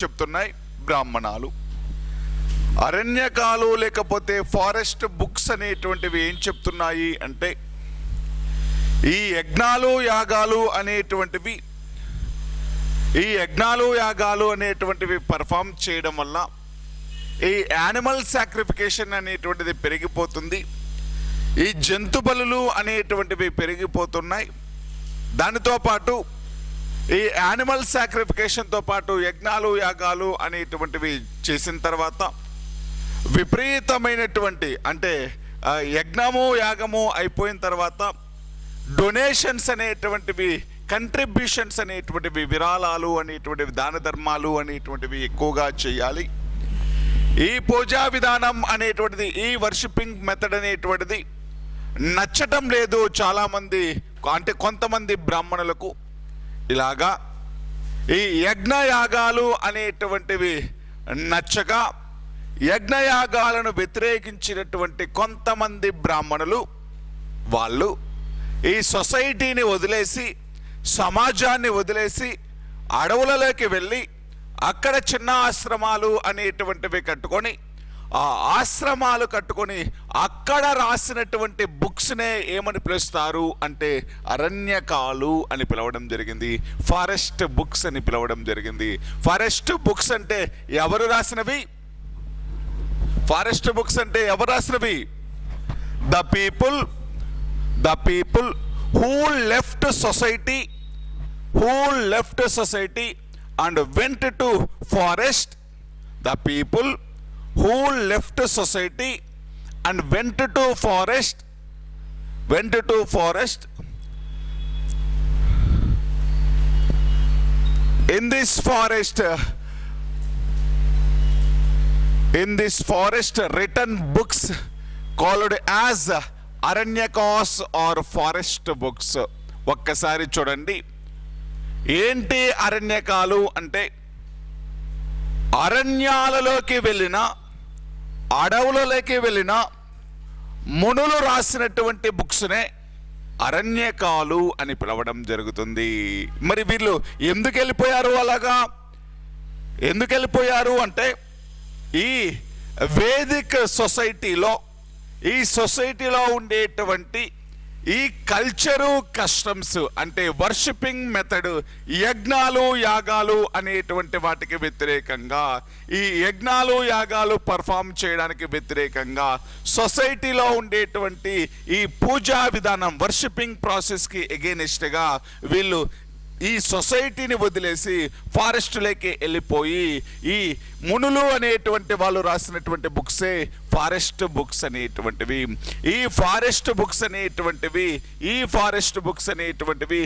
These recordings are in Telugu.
చెప్తున్నాయి బ్రాహ్మణాలు. అరణ్యకాలు లేకపోతే ఫారెస్ట్ బుక్స్ అనేటువంటివి ఏం చెప్తున్నాయి అంటే, ఈ యజ్ఞాలు యాగాలు అనేటువంటివి పర్ఫామ్ చేయడం వల్ల ఈ యానిమల్ సాక్రిఫికేషన్ అనేటువంటిది పెరిగిపోతుంది, ఈ జంతు బలులు అనేటువంటివి పెరిగిపోతున్నాయి. దానితో పాటు ఈ యానిమల్ సాక్రిఫికేషన్తో పాటు యజ్ఞాలు యాగాలు అనేటువంటివి చేసిన తర్వాత విపరీతమైనటువంటి అంటే యజ్ఞము యాగము అయిపోయిన తర్వాత డొనేషన్స్ అనేటువంటివి, కంట్రిబ్యూషన్స్ అనేటువంటివి, విరాళాలు అనేటువంటివి, దాన ధర్మాలు అనేటువంటివి ఎక్కువగా చేయాలి. ఈ పూజా విధానం అనేటువంటిది, ఈ వర్షిపింగ్ మెథడ్ అనేటువంటిది నచ్చటం లేదు చాలామంది, అంటే కొంతమంది బ్రాహ్మణులకు. ఇలాగా ఈ యజ్ఞయాగాలు అనేటువంటివి నచ్చగా యజ్ఞయాగాలను వ్యతిరేకించినటువంటి కొంతమంది బ్రాహ్మణులు వాళ్ళు ఈ సొసైటీని వదిలేసి, సమాజాన్ని వదిలేసి అడవులలోకి వెళ్ళి అక్కడ చిన్న ఆశ్రమాలు అనేటువంటివి కట్టుకొని, ఆ ఆశ్రమాలు కట్టుకొని అక్కడ రాసినటువంటి బుక్స్నే ఏమని పిలుస్తారు అంటే అరణ్యకాలు అని పిలవడం జరిగింది, ఫారెస్ట్ బుక్స్ అని పిలవడం జరిగింది. ఫారెస్ట్ బుక్స్ అంటే ఎవరు రాసినవి? ఫారెస్ట్ బుక్స్ అంటే ఎవరు రాసినవి? The people who left society and went to forest. The people who left society and went to forest. In this forest written books called as Aranyakas or forest books. ఒక్కసారి చూడండి, ఏంటి అరణ్యకాలు అంటే అరణ్యాలలోకి వెళ్ళిన, అడవులలోకి వెళ్ళిన మునులు రాసినటువంటి బుక్స్నే అరణ్యకాలు అని పిలవడం జరుగుతుంది. మరి వీళ్ళు ఎందుకు వెళ్ళిపోయారు? అలాగా ఎందుకు వెళ్ళిపోయారు అంటే, ఈ వేదిక్ సొసైటీలో, ఈ సొసైటీలో ఉండేటువంటి ఈ కల్చరు కస్టమ్స్ అంటే వర్షిపింగ్ మెథడ్, యజ్ఞాలు యాగాలు అనేటువంటి వాటికి వ్యతిరేకంగా, ఈ యజ్ఞాలు యాగాలు పర్ఫామ్ చేయడానికి వ్యతిరేకంగా సొసైటీలో ఉండేటువంటి ఈ పూజా విధానం, వర్షిపింగ్ ప్రాసెస్కి ఎగెనిస్ట్గా వీళ్ళు ఈ సొసైటీని వదిలేసి ఫారెస్ట్లోకి వెళ్ళిపోయి ఈ మునులు అనేటువంటి వాళ్ళు రాసినటువంటి బుక్సే ఫారెస్ట్ బుక్స్ అనేటువంటివి. ఈ ఫారెస్ట్ బుక్స్ అనేటువంటివి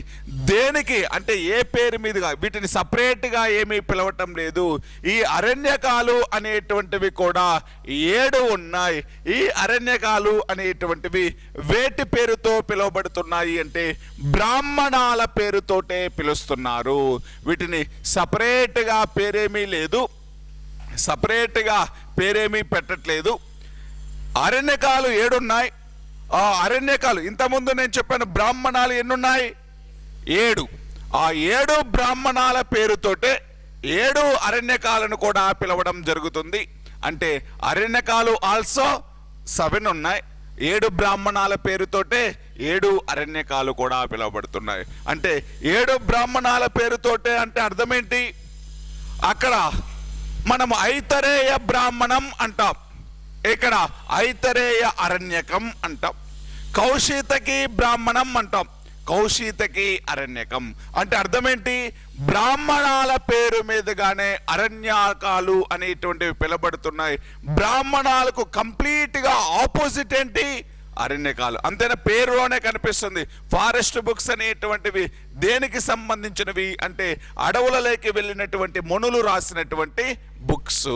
దేనికి అంటే ఏ పేరు మీదుగా వీటిని సపరేట్గా ఏమీ పిలవటం లేదు. ఈ అరణ్యకాలు అనేటువంటివి కూడా 7 ఉన్నాయి. ఈ అరణ్యకాలు అనేటువంటివి వేటి పేరుతో పిలువబడుతున్నాయి అంటే బ్రాహ్మణాల పేరుతోటే పిలుస్తున్నారు. వీటిని సపరేట్గా పేరేమీ పెట్టట్లేదు. అరణ్యకాలు 7 ఉన్నాయి. ఆ అరణ్యకాలు ఇంతకుముందు నేను చెప్పాను, బ్రాహ్మణాలు ఎన్నున్నాయి? 7. ఆ 7 బ్రాహ్మణాల పేరుతోటే 7 అరణ్యకాలను కూడా పిలవడం జరుగుతుంది. అంటే అరణ్యకాలు ఆల్సో 7 ఉన్నాయి. 7 బ్రాహ్మణాల పేరుతోటే 7 అరణ్యకాలు కూడా పిలువబడుతున్నాయి. అంటే 7 బ్రాహ్మణాల పేరుతోటే అంటే అర్థం ఏంటి? అక్కడ మనం ఐతరేయ బ్రాహ్మణం అంటాం, ఇక్కడ ఐతరేయ అరణ్యకం అంటాం. కౌశితకి బ్రాహ్మణం అంటాం, కౌశితకి అరణ్యకం. అంటే అర్థం ఏంటి? బ్రాహ్మణాల పేరు మీదుగానే అరణ్యకాలు అనేటువంటివి పిలబడుతున్నాయి. బ్రాహ్మణాలకు కంప్లీట్గా ఆపోజిట్ ఏంటి? అరణ్యకాలు. అంతేనా? పేరులోనే కనిపిస్తుంది. ఫారెస్ట్ బుక్స్ అనేటువంటివి దేనికి సంబంధించినవి అంటే అడవులలోకి వెళ్ళినటువంటి మునులు రాసినటువంటి బుక్స్.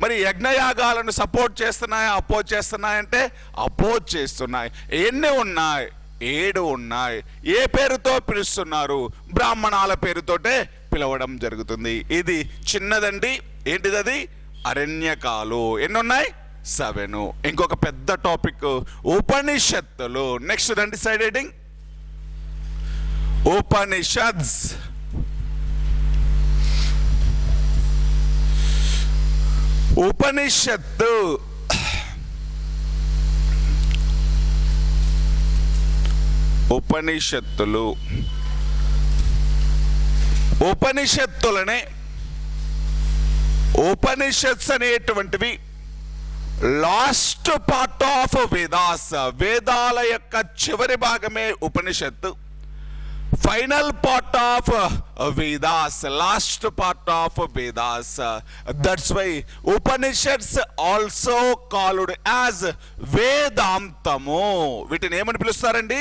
మరి యజ్ఞయాగాలను సపోర్ట్ చేస్తున్నాయా, అపోజ్ చేస్తున్నాయంటే అపోజ్ చేస్తున్నాయి. ఎన్ని ఉన్నాయి? 7 ఉన్నాయి. ఏ పేరుతో పిలుస్తున్నారు? బ్రాహ్మణాల పేరుతోటే పిలవడం జరుగుతుంది. ఇది చిన్నదండి. ఏంటిది? అరణ్యకాలు. ఎన్నున్నాయి? 7. ఇంకొక పెద్ద టాపిక్ ఉపనిషత్తులు. నెక్స్ట్ రండి, సైడ్ హెడ్డింగ్ ఉపనిషద్స్. ఉపనిషత్తు ఉపనిషత్తులు ఉపనిషత్తులనే ఉపనిషత్స్ అనేటువంటివి లాస్ట్ పార్ట్ ఆఫ్ వేదాస్, వేదాల యొక్క చివరి భాగమే Upanishad. Final part of Vedas, last part of Vedas. That's why Upanishads also called as వేదాంతము. వీటిని ఏమని పిలుస్తారండి?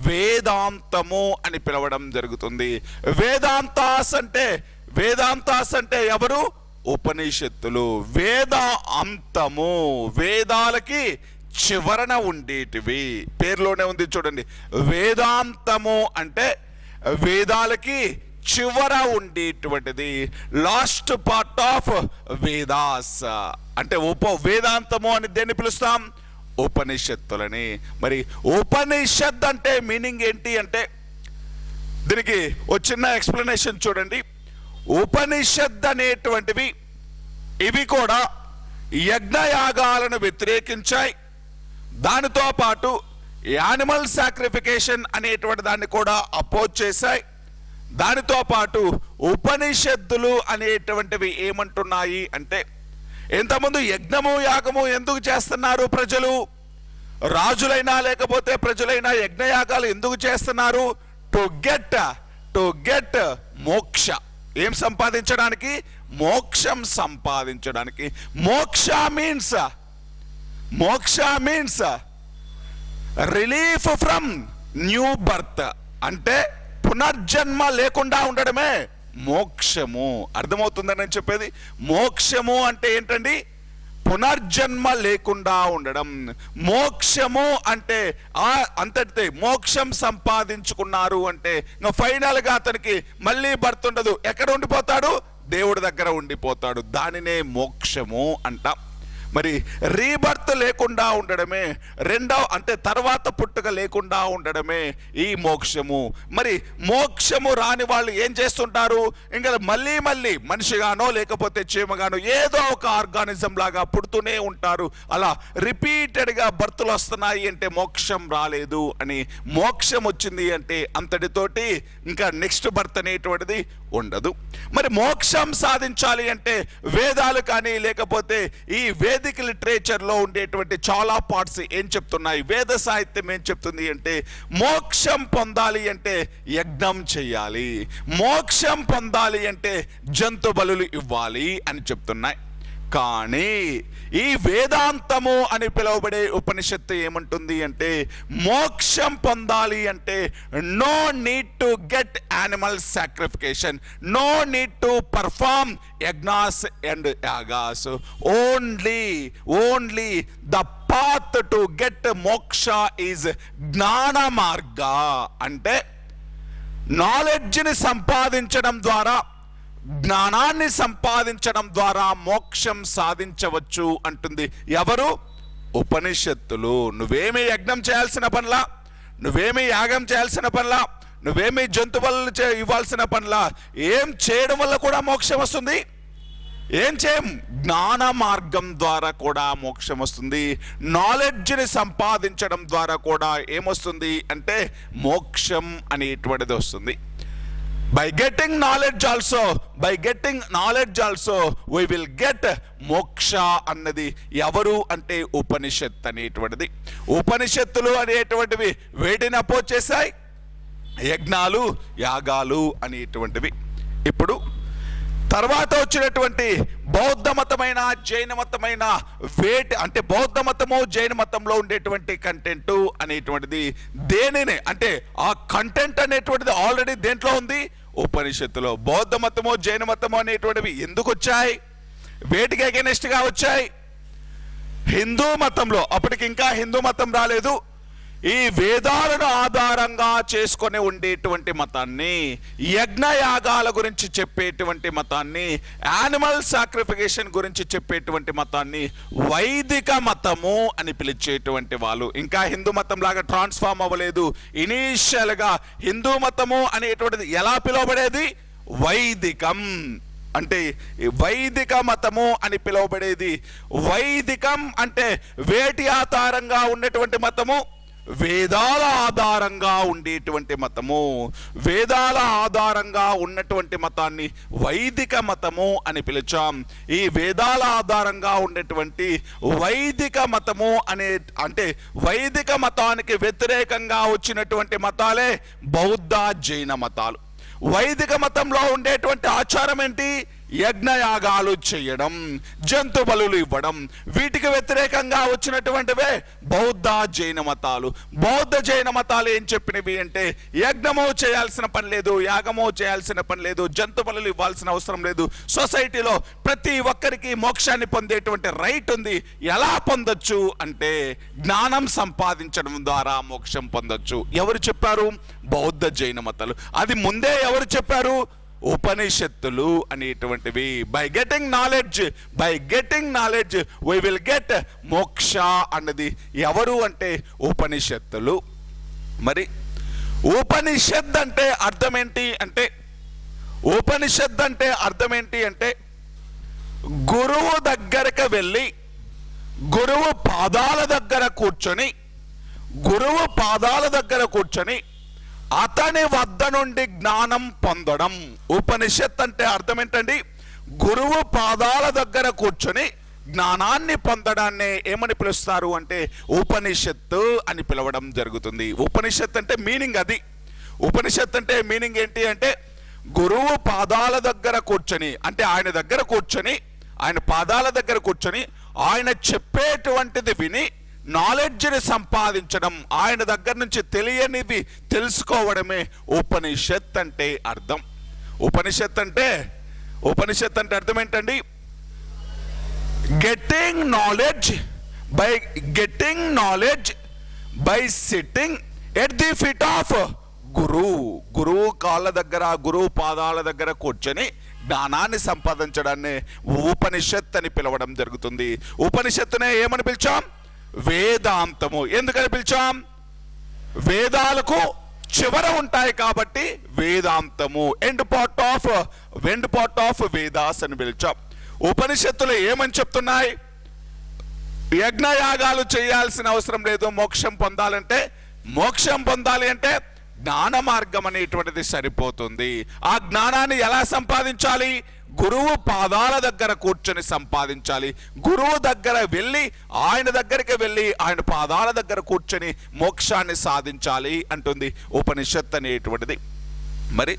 వేదాంతము అని పిలవడం జరుగుతుంది. వేదాంతాస్ అంటే ఎవరు? ఉపనిషత్తులు. వేద అంతము, వేదాలకి చివరన ఉండేటివి. పేరులోనే ఉంది చూడండి, వేదాంతము అంటే వేదాలకి చివర ఉండేటువంటిది, లాస్ట్ పార్ట్ ఆఫ్ వేదాస్. అంటే వేదాంతము అని దేన్ని పిలుస్తాం? ఉపనిషత్తులని. మరి ఉపనిషత్ అంటే మీనింగ్ ఏంటి అంటే దీనికి ఒక చిన్న ఎక్స్ప్లెనేషన్ చూడండి. ఉపనిషత్ అనేటువంటివి ఇవి కూడా యజ్ఞయాగాలను వ్యతిరేకించాయి. దానితో పాటు యానిమల్ సాక్రిఫికేషన్ అనేటువంటి దాన్ని కూడా అపోజ్ చేశాయి. దానితో పాటు ఉపనిషత్తులు అనేటువంటివి ఏమంటున్నాయి అంటే, ఇంతకుముందు యజ్ఞము యాగము ఎందుకు చేస్తున్నారు ప్రజలు? రాజులైనా లేకపోతే ప్రజలైనా యజ్ఞయాగాలు ఎందుకు చేస్తున్నారు? టు గెట్ మోక్ష. ఏం సంపాదించడానికి? మోక్షం సంపాదించడానికి. మోక్ష means relief from new birth. అంటే పునర్జన్మ లేకుండా ఉండడమే మోక్షము. అర్థమవుతుందని నేను చెప్పేది? మోక్షము అంటే ఏంటండి? పునర్జన్మ లేకుండా ఉండడం. మోక్షము అంటే అంతటితే మోక్షం సంపాదించుకున్నారు అంటే ఫైనల్ గా అతనికి మళ్ళీ బర్త్ ఉండదు. ఎక్కడ ఉండిపోతాడు? దేవుడి దగ్గర ఉండిపోతాడు. దానినే మోక్షము అంటాం. మరి రీబర్త్ లేకుండా ఉండడమే అంటే తర్వాత పుట్టుక లేకుండా ఉండడమే ఈ మోక్షము. మరి మోక్షము రాని వాళ్ళు ఏం చేస్తుంటారు? ఇంకా మళ్ళీ మనిషిగానో లేకపోతే చీమగానో ఏదో ఒక ఆర్గానిజం లాగా పుడుతూనే ఉంటారు. అలా రిపీటెడ్గా బర్త్లు వస్తున్నాయి అంటే మోక్షం రాలేదు అని. మోక్షం వచ్చింది అంటే అంతటితోటి ఇంకా నెక్స్ట్ బర్త్ అనేటువంటిది ఉండదు. మరి మోక్షం సాధించాలి అంటే వేదాలు కానీ లేకపోతే ఈ వేదిక లిటరేచర్ లో ఉండేటువంటి చాలా పార్ట్స్ ఏం చెప్తున్నాయి? వేద సాహిత్యం ఏం చెప్తుంది అంటే, మోక్షం పొందాలి అంటే యజ్ఞం చేయాలి, మోక్షం పొందాలి అంటే జంతు బలులు ఇవ్వాలి అని చెప్తున్నాయి. కానీ ఈ వేదాంతము అని పిలువబడే ఉపనిషత్తు ఏమంటుంది అంటే, మోక్షం పొందాలి అంటే no need to get animal sacrification, no need to perform yajnas and yagas, only the path to get moksha is jnana marga. అంటే నాలెడ్జ్ని సంపాదించడం ద్వారా, జ్ఞానాన్ని సంపాదించడం ద్వారా మోక్షం సాధించవచ్చు అంటుంది. ఎవరు? ఉపనిషత్తులు. నువ్వేమీ యజ్ఞం చేయాల్సిన పనిలా, నువ్వేమీ యాగం చేయాల్సిన పనిలా, నువ్వేమీ జంతువులను ఇవ్వాల్సిన పనిలా. ఏం చేయడం వల్ల కూడా మోక్షం వస్తుంది? ఏం చేయం? జ్ఞాన మార్గం ద్వారా కూడా మోక్షం వస్తుంది. నాలెడ్జ్ని సంపాదించడం ద్వారా కూడా ఏమొస్తుంది అంటే మోక్షం అనేటువంటిది వస్తుంది. By getting knowledge also we will get moksha అన్నది ఎవరు అంటే ఉపనిషత్ అనేటువంటిది. ఉపనిషత్తులు అనేటువంటివి వేటిని అపోజ్ చేశాయి? యజ్ఞాలు యాగాలు అనేటువంటివి. ఇప్పుడు తర్వాత వచ్చినటువంటి బౌద్ధ మతమైన జైన మతమైన అంటే బౌద్ధ మతము జైన మతంలో ఉండేటువంటి కంటెంట్ అనేటువంటిది దేనిని అంటే ఆ కంటెంట్ అనేటువంటిది ఆల్రెడీ దేంట్లో ఉంది? ఉపనిషత్తులో. బౌద్ధ మతము జైన మతము అనేటువంటివి ఎందుకు వచ్చాయి? వేటికి అగెనిస్ట్ గా వచ్చాయి? హిందూ మతంలో. అప్పటికి ఇంకా హిందూ మతం రాలేదు. ఈ వేదాలను ఆధారంగా చేసుకొని ఉండేటువంటి మతాన్ని, యజ్ఞయాగాల గురించి చెప్పేటువంటి మతాన్ని, యానిమల్ సాక్రిఫికేషన్ గురించి చెప్పేటువంటి మతాన్ని వైదిక మతము అని పిలిచేటువంటి వాళ్ళు. ఇంకా హిందూ మతం లాగా ట్రాన్స్ఫార్మ్ అవ్వలేదు. ఇనీషియల్గా హిందూ మతము అనేటువంటిది ఎలా పిలువబడేది? వైదికం. అంటే వైదిక మతము అని పిలువబడేది. వైదికం అంటే వేటి ఆధారంగా ఉన్నటువంటి మతము? వేదాల ఆధారంగా ఉండేటువంటి మతము. వేదాల ఆధారంగా ఉన్నటువంటి మతాన్ని వైదిక మతము అని పిలిచాం. ఈ వేదాల ఆధారంగా ఉన్నటువంటి వైదిక మతము అంటే వైదిక మతానికి వ్యతిరేకంగా వచ్చినటువంటి మతాలే బౌద్ధ, జైన మతాలు. వైదిక మతంలో ఉండేటువంటి ఆచారం ఏంటి? యజ్ఞయాగాలు చేయడం, జంతు బలులు ఇవ్వడం. వీటికి వ్యతిరేకంగా వచ్చినటువంటివే బౌద్ధ, జైన మతాలు. బౌద్ధ, జైన మతాలు ఏం చెప్పినవి అంటే యజ్ఞము చేయాల్సిన పని లేదు, యాగము చేయాల్సిన పని లేదు, జంతు బలులు ఇవ్వాల్సిన అవసరం లేదు. సొసైటీలో ప్రతి ఒక్కరికి మోక్షాన్ని పొందేటువంటి రైట్ ఉంది. ఎలా పొందొచ్చు అంటే జ్ఞానం సంపాదించడం ద్వారా మోక్షం పొందొచ్చు. ఎవరు చెప్పారు? బౌద్ధ, జైన మతాలు. అది ముందే ఎవరు చెప్పారు? ఉపనిషత్తులు అనేటువంటివి. By getting knowledge we will get మోక్ష అన్నది ఎవరు అంటే ఉపనిషత్తులు. మరి ఉపనిషత్ అంటే అర్థం ఏంటి అంటే గురువు దగ్గరకు వెళ్ళి గురువు పాదాల దగ్గర కూర్చొని అతని వద్ద నుండి జ్ఞానం పొందడం. ఉపనిషత్ అంటే అర్థం ఏంటండి? గురువు పాదాల దగ్గర కూర్చొని జ్ఞానాన్ని పొందడాన్ని ఏమని పిలుస్తారు అంటే ఉపనిషత్తు అని పిలవడం జరుగుతుంది. ఉపనిషత్ అంటే మీనింగ్ అది. ఉపనిషత్ అంటే మీనింగ్ ఏంటి అంటే గురువు పాదాల దగ్గర కూర్చొని, అంటే ఆయన దగ్గర కూర్చొని, ఆయన పాదాల దగ్గర కూర్చొని ఆయన చెప్పేటువంటిది విని నాలెడ్జ్ని సంపాదించడం, ఆయన దగ్గర నుంచి తెలియనివి తెలుసుకోవడమే ఉపనిషత్ అంటే అర్థం. ఉపనిషత్ అంటే అర్థం ఏంటండి? Getting knowledge by sitting at the feet of గురువు కాళ్ళ దగ్గర, గురువు పాదాల దగ్గర కూర్చొని జ్ఞానాన్ని సంపాదించడాన్ని ఉపనిషత్ అని పిలవడం జరుగుతుంది. ఉపనిషత్తునే ఏమని పిలిచాం? వేదాంతము. ఎందుకని పిలిచాం? వేదాలకు చివర ఉంటాయి కాబట్టి వేదాంతము. ఎండ్ పార్ట్ ఆఫ్ వేదాస్ అని పిలిచాం. ఉపనిషత్తులు ఏమని చెప్తున్నాయి? యజ్ఞయాగాలు చేయాల్సిన అవసరం లేదు. మోక్షం పొందాలి అంటే జ్ఞాన మార్గం అనేటువంటిది సరిపోతుంది. ఆ జ్ఞానాన్ని ఎలా సంపాదించాలి? గురువు పాదాల దగ్గర కూర్చొని సంపాదించాలి. గురువు దగ్గర వెళ్ళి, ఆయన దగ్గరికి వెళ్ళి, ఆయన పాదాల దగ్గర కూర్చొని మోక్షాన్ని సాధించాలి అంటుంది ఉపనిషత్ అనేటువంటిది. మరి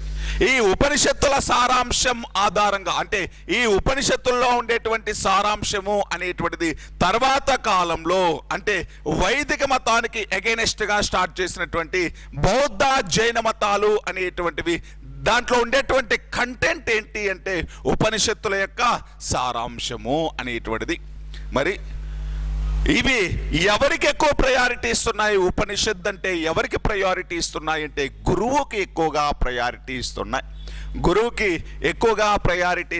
ఈ ఉపనిషత్తుల సారాంశం ఆధారంగా, అంటే ఈ ఉపనిషత్తుల్లో ఉండేటువంటి సారాంశము అనేటువంటిది తర్వాత కాలంలో, అంటే వైదిక మతానికి అగైనెస్ట్ గా స్టార్ట్ చేసినటువంటి బౌద్ధ, జైన మతాలు అనేటువంటివి, దాంట్లో ఉండేటువంటి కంటెంట్ ఏంటి అంటే ఉపనిషత్తుల యొక్క సారాంశము అనేటువంటిది. మరి ఇవి ఎవరికి ఎక్కువ ప్రయారిటీ ఇస్తున్నాయి? ఉపనిషత్ అంటే ఎవరికి ప్రయారిటీ ఇస్తున్నాయి అంటే గురువుకి ఎక్కువగా ప్రయారిటీ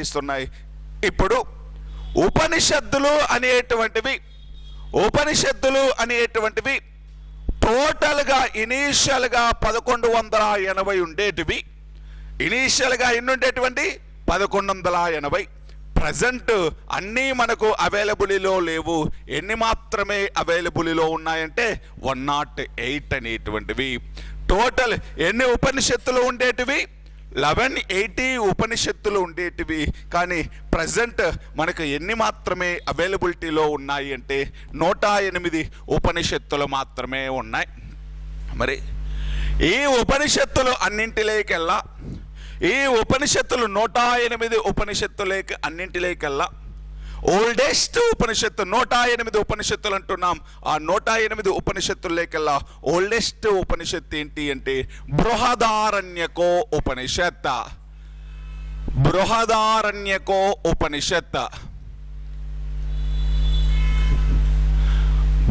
ఇస్తున్నాయి. ఇప్పుడు ఉపనిషత్తులు అనేటువంటివి టోటల్గా ఇనీషియల్గా 1180 ఉండేటివి. ఇనీషియల్గా ఎన్ని ఉండేటువంటి? 1180. ప్రజెంట్ అన్నీ మనకు అవైలబుల్లో లేవు. ఎన్ని మాత్రమే అవైలబుల్లో ఉన్నాయంటే 108 అనేటువంటివి. టోటల్ ఎన్ని ఉపనిషత్తులు ఉండేటివి? 1180 ఉపనిషత్తులు ఉండేటివి. కానీ ప్రజెంట్ మనకు ఎన్ని మాత్రమే అవైలబిలిటీలో ఉన్నాయి అంటే 108 ఉపనిషత్తులు మాత్రమే ఉన్నాయి. మరి ఈ ఉపనిషత్తులు అన్నింటిలోకెల్లా, ఈ ఉపనిషత్తులు 108 ఉపనిషత్తులేకి అన్నింటిలోకెల్లా ఓల్డెస్ట్ ఉపనిషత్తు 108 ఉపనిషత్తులు అంటున్నాం. ఆ 108 ఉపనిషత్తుల్లోకెల్లా ఓల్డెస్ట్ ఉపనిషత్తు ఏంటి అంటే బృహదారణ్యకో ఉపనిషత్.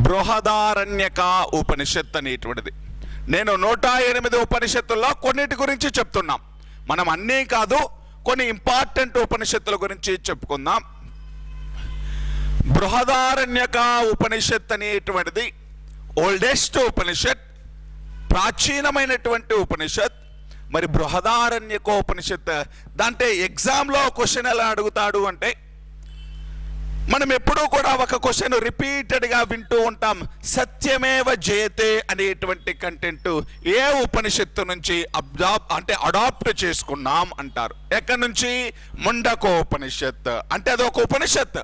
బృహదారణ్యక ఉపనిషత్ అనేటువంటిది. నేను 108 ఉపనిషత్తుల్లో కొన్నిటి గురించి చెప్తున్నాం. మనం అన్నీ కాదు, కొన్ని ఇంపార్టెంట్ ఉపనిషత్తుల గురించి చెప్పుకుందాం. బృహదారణ్యక ఉపనిషత్ అనేటువంటిది ఓల్డెస్ట్ ఉపనిషత్, ప్రాచీనమైనటువంటి ఉపనిషత్. మరి బృహదారణ్యకోపనిషత్ దాంట్లో ఎగ్జామ్లో క్వశ్చన్ ఎలా అడుగుతాడు అంటే, మనం ఎప్పుడూ కూడా ఒక క్వశ్చన్ రిపీటెడ్గా వింటూ ఉంటాం, సత్యమేవ జయతే అనేటువంటి కంటెంట్ ఏ ఉపనిషత్తు నుంచి అడాప్ట్ చేసుకున్నాం అంటారు. ఎక్కడి నుంచి? ముండకోపనిషత్. అంటే అది ఒక ఉపనిషత్.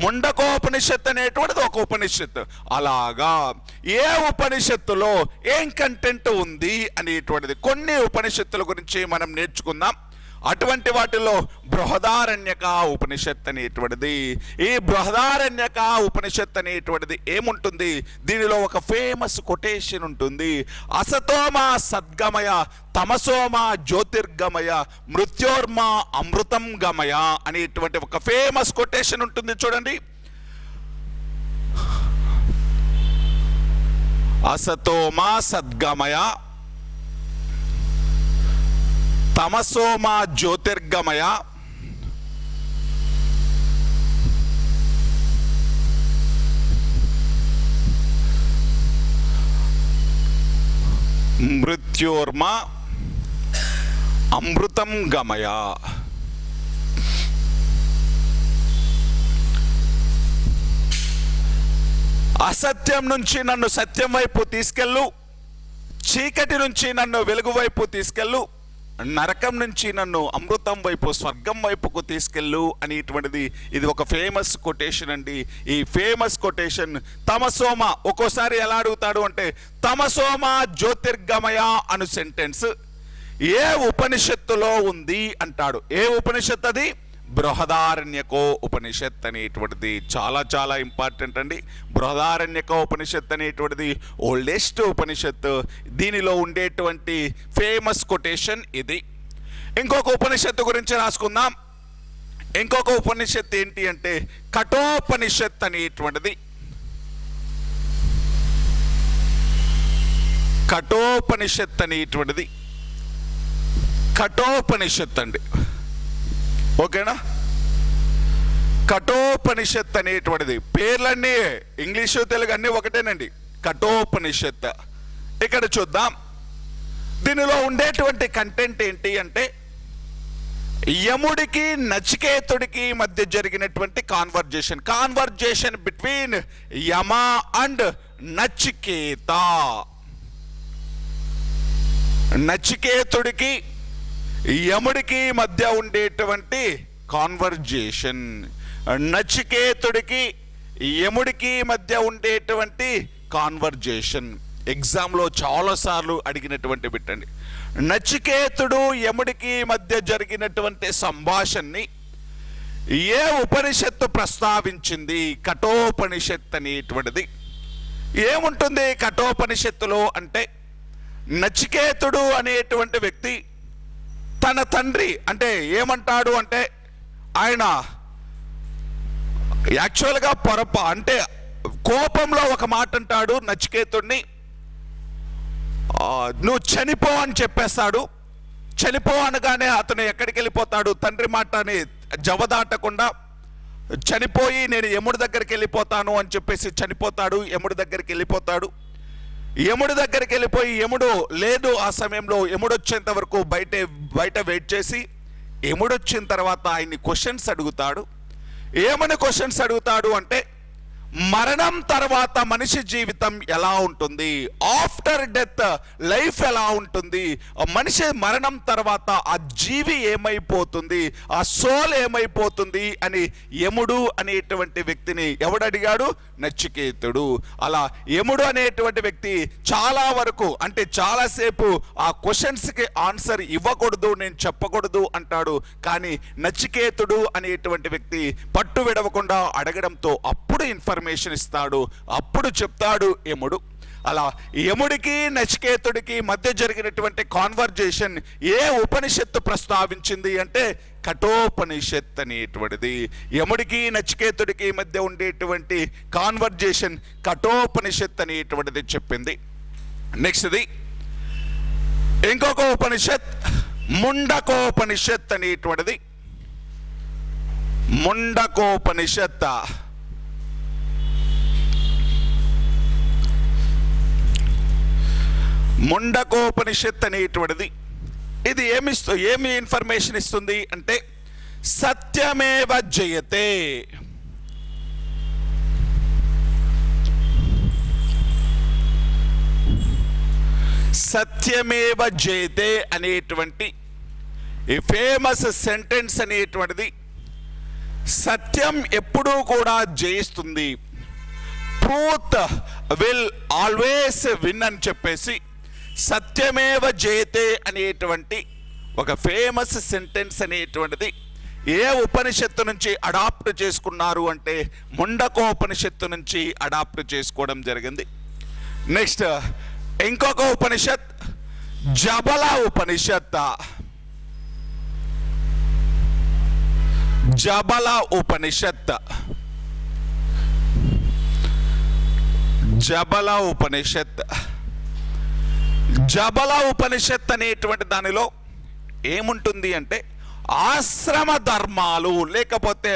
ముండకోపనిషత్ అనేటువంటిది ఒక ఉపనిషత్తు. అలాగా ఏ ఉపనిషత్తులో ఏం కంటెంట్ ఉంది అనేటువంటిది కొన్ని ఉపనిషత్తుల గురించి మనం నేర్చుకుందాం. అటువంటి వాటిలో బృహదారణ్యక ఉపనిషత్ అనేటువంటిది. ఈ బృహదారణ్యక ఉపనిషత్ అనేటువంటిది ఏముంటుంది? దీనిలో ఒక ఫేమస్ కొటేషన్ ఉంటుంది, అసతోమా సద్గమయ తమసోమా జ్యోతిర్గమయ మృత్యోర్మా అమృతం గమయ అనేటువంటి ఒక ఫేమస్ కొటేషన్ ఉంటుంది. చూడండి, అసతోమా సద్గమయ తమసోమా జ్యోతిర్గమయ మృత్యోర్మ అమృతం గమయ. అసత్యం నుంచి నన్ను సత్యం వైపు తీసుకెళ్ళు, చీకటి నుంచి నన్ను వెలుగు వైపు తీసుకెళ్ళు, నరకం నుంచి నన్ను అమృతం వైపు స్వర్గం వైపుకు తీసుకెళ్ళు అనేటువంటిది ఇది ఒక ఫేమస్ కొటేషన్ అండి. ఈ ఫేమస్ కొటేషన్ తమసోమ ఒక్కోసారి ఎలా అడుగుతాడు అంటే, తమసోమ జ్యోతిర్గమయ అను సెంటెన్స్ ఏ ఉపనిషత్తులో ఉంది అంటాడు. ఏ ఉపనిషత్తు అది? బృహదారణ్యకో ఉపనిషత్ అనేటువంటిది చాలా చాలా ఇంపార్టెంట్ అండి. బృహదారణ్యకో ఉపనిషత్ అనేటువంటిది ఓల్డెస్ట్ ఉపనిషత్తు. దీనిలో ఉండేటువంటి ఫేమస్ కొటేషన్ ఇది. ఇంకొక ఉపనిషత్తు గురించి రాసుకుందాం. ఇంకొక ఉపనిషత్తు ఏంటి అంటే కఠోపనిషత్ అనేటువంటిది. కఠోపనిషత్ అనేటువంటిది కఠోపనిషత్ అండి. ఓకేనా? కఠోపనిషత్ అనేటువంటిది పేర్లన్నీ ఇంగ్లీషు తెలుగు అన్నీ ఒకటేనండి. కఠోపనిషత్. ఇక్కడ చూద్దాం, దీనిలో ఉండేటువంటి కంటెంట్ ఏంటి అంటే, యముడికి నచికేతుడికి మధ్య జరిగినటువంటి conversation between Yama and Nachiketa. నచికేతుడికి యముడికి మధ్య ఉండేటువంటి కాన్వర్జేషన్, నచికేతుడికి యముడికి మధ్య ఉండేటువంటి కాన్వర్జేషన్ ఎగ్జామ్లో చాలాసార్లు అడిగినటువంటి బిట్టండి. నచికేతుడు యముడికి మధ్య జరిగినటువంటి సంభాషణని ఏ ఉపనిషత్తు ప్రస్తావించింది? కఠోపనిషత్ అనేటువంటిది. ఏముంటుంది కఠోపనిషత్తులో అంటే, నచికేతుడు అనేటువంటి వ్యక్తి తన తండ్రి అంటే ఏమంటాడు అంటే, ఆయన యాక్చువల్గా అంటే కోపంలో ఒక మాట అంటాడు నచికేతుడిని, నువ్వు చనిపో అని చెప్పేస్తాడు. చనిపో అనగానే అతను ఎక్కడికి వెళ్ళిపోతాడు? తండ్రి మాటని జవదాటకుండా చనిపోయి నేను యముడి దగ్గరికి వెళ్ళిపోతాను అని చెప్పేసి చనిపోతాడు. యముడి దగ్గరికి వెళ్ళిపోతాడు. యముడి దగ్గరికి వెళ్ళిపోయి యముడు లేదు ఆ సమయంలో యముడు వచ్చేంత వరకు బయట వెయిట్ చేసి, యముడు వచ్చిన తర్వాత ఆయన్ని క్వశ్చన్స్ అడుగుతాడు. ఏమని క్వశ్చన్స్ అడుగుతాడు అంటే, మరణం తర్వాత మనిషి జీవితం ఎలా ఉంటుంది, ఆఫ్టర్ డెత్ లైఫ్ ఎలా ఉంటుంది, మనిషి మరణం తర్వాత ఆ జీవి ఏమైపోతుంది, ఆ సోల్ ఏమైపోతుంది అని యముడు అనేటువంటి వ్యక్తిని ఎవడడిగాడు? నచికేతుడు. అలా యముడు అనేటువంటి వ్యక్తి చాలా వరకు అంటే చాలాసేపు ఆ క్వశ్చన్స్కి ఆన్సర్ ఇవ్వకూడదు, నేను చెప్పకూడదు అంటాడు. కానీ నచికేతుడు అనేటువంటి వ్యక్తి పట్టు విడవకుండా అడగడంతో అప్పుడు ఇన్ఫర్మేషన్ ఇస్తాడు, అప్పుడు చెప్తాడు యముడు. అలా యముడికి నచికేతుడికి మధ్య జరిగినటువంటి కాన్వర్జేషన్ ఏ ఉపనిషత్తు ప్రస్తావించింది అంటే కఠోపనిషత్ అనేటువంటిది. యముడికి నచికేతుడికి మధ్య ఉండేటువంటి కాన్వర్జేషన్ కఠోపనిషత్ అనేటువంటిది చెప్పింది. నెక్స్ట్ది ఇంకొక ఉపనిషత్ ముండకోపనిషత్ అనేటువంటిది. ముండకోపనిషత్ ముండకోపనిషత్ అనేటువంటిది ఇది ఏమి ఇన్ఫర్మేషన్ ఇస్తుంది అంటే సత్యమేవ జయతే. సత్యమేవ జయతే అనేటువంటి ఈ ఫేమస్ సెంటెన్స్ అనేటువంటిది సత్యం ఎప్పుడూ కూడా జయిస్తుంది, ట్రూత్ విల్ ఆల్వేస్ విన్ అని చెప్పేసి సత్యమేవ జయతే అనేటువంటి ఒక ఫేమస్ సెంటెన్స్ అనేటువంటిది ఏ ఉపనిషత్తు నుంచి అడాప్ట్ చేసుకున్నారు అంటే ముండకోపనిషత్తు నుంచి అడాప్ట్ చేసుకోవడం జరిగింది. నెక్స్ట్ ఇంకొక ఉపనిషత్ జబల ఉపనిషత్. జబల ఉపనిషత్, జబల ఉపనిషత్, జబల ఉపనిషత్ అనేటువంటి దానిలో ఏముంటుంది అంటే ఆశ్రమ ధర్మాలు, లేకపోతే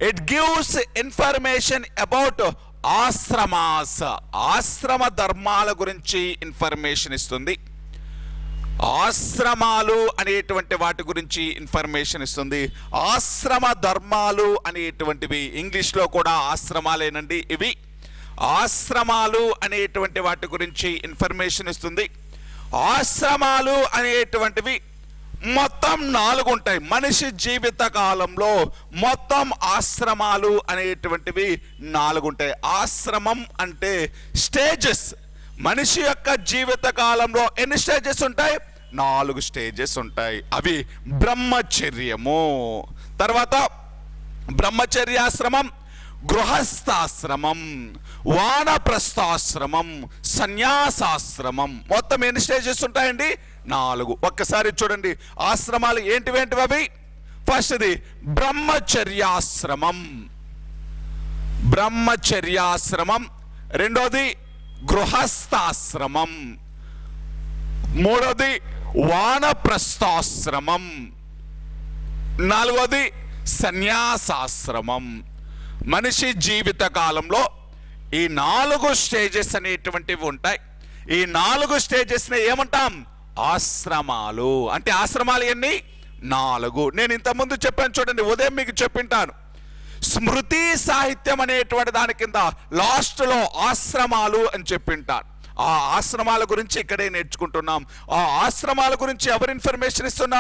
ఇట్ గివ్స్ ఇన్ఫర్మేషన్ అబౌట్ ఆశ్రమాస్, ఆశ్రమ ధర్మాల గురించి ఇన్ఫర్మేషన్ ఇస్తుంది. ఆశ్రమాలు అనేటువంటి వాటి గురించి ఇన్ఫర్మేషన్ ఇస్తుంది. ఆశ్రమ ధర్మాలు అనేటువంటివి ఇంగ్లీష్లో కూడా ఆశ్రమాలేనండి ఇవి. ఆశ్రమాలు అనేటువంటి వాటి గురించి ఇన్ఫర్మేషన్ ఇస్తుంది. ఆశ్రమాలు అనేటువంటివి మొత్తం 4 ఉంటాయి. మనిషి జీవిత కాలంలో మొత్తం ఆశ్రమాలు అనేటువంటివి 4 ఉంటాయి. ఆశ్రమం అంటే స్టేజెస్. మనిషి యొక్క జీవిత కాలంలో ఎన్ని స్టేజెస్ ఉంటాయి? 4 స్టేజెస్ ఉంటాయి. అవి బ్రహ్మచర్యము, తర్వాత బ్రహ్మచర్యాశ్రమం, గృహస్థాశ్రమం, వానప్రస్థాశ్రమం, సన్యాసాశ్రమం. మొత్తం ఎన్ని స్టేజెస్ ఉంటాయండి? 4. ఒక్కసారి చూడండి ఆశ్రమాలు ఏంటివేంటివి అవి. ఫస్ట్ది బ్రహ్మచర్యాశ్రమం, బ్రహ్మచర్యాశ్రమం. రెండోది గృహస్థాశ్రమం. మూడోది వానప్రస్థాశ్రమం. నాలుగోది సన్యాసాశ్రమం. మనిషి జీవిత కాలంలో ఈ 4 స్టేజెస్ అనేటువంటివి ఉంటాయి. ఈ 4 స్టేజెస్ని ఏమంటాం? ఆశ్రమాలు. అంటే ఆశ్రమాలు ఎన్ని? 4. నేను ఇంతకుముందు చెప్పాను చూడండి, ఉదయం మీకు చెప్పింటాను. స్మృతి సాహిత్యం అనేటువంటి దాని కింద లాస్ట్లో ఆశ్రమాలు అని చెప్పింటాను. ఆ ఆశ్రమాల గురించి ఇక్కడే నేర్చుకుంటున్నాం. ఆ ఆశ్రమాల గురించి ఎవరు ఇన్ఫర్మేషన్ ఇస్తున్నారు?